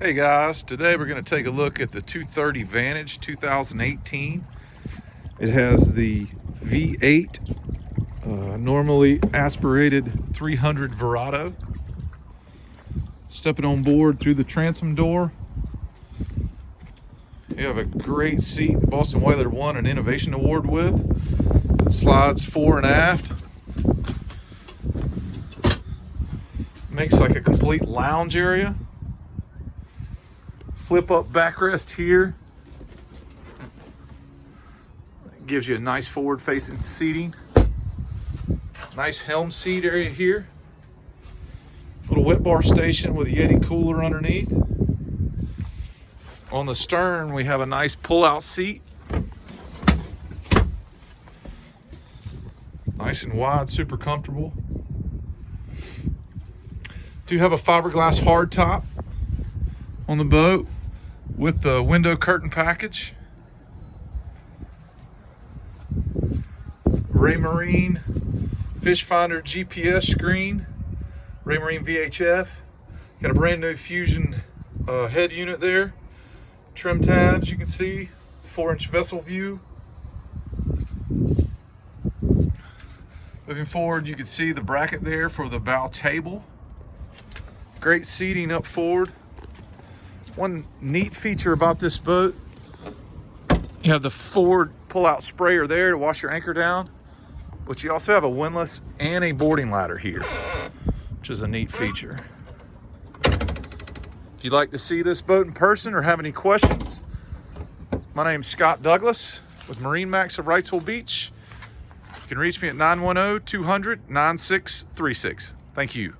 Hey guys, today we're going to take a look at the 230 Vantage 2018. It has the V8 normally aspirated 300 Verado. Stepping on board through the transom door, you have a great seat the Boston Whaler won an innovation award with. It slides fore and aft, makes like a complete lounge area. Flip up backrest here. Gives you a nice forward facing seating. Nice helm seat area here. Little wet bar station with a Yeti cooler underneath. On the stern we have a nice pull out seat. Nice and wide, super comfortable. Do have a fiberglass hardtop on the boat with the window curtain package. Raymarine Fish Finder GPS screen. Raymarine VHF. Got a brand new Fusion head unit there. Trim tabs, you can see. 4-inch vessel view. Moving forward, you can see the bracket there for the bow table. Great seating up forward. One neat feature about this boat, you have the forward pull-out sprayer there to wash your anchor down, but you also have a windlass and a boarding ladder here, which is a neat feature. If you'd like to see this boat in person or have any questions, my name's Scott Douglas with MarineMax of Wrightsville Beach. You can reach me at 910-200-9636. Thank you.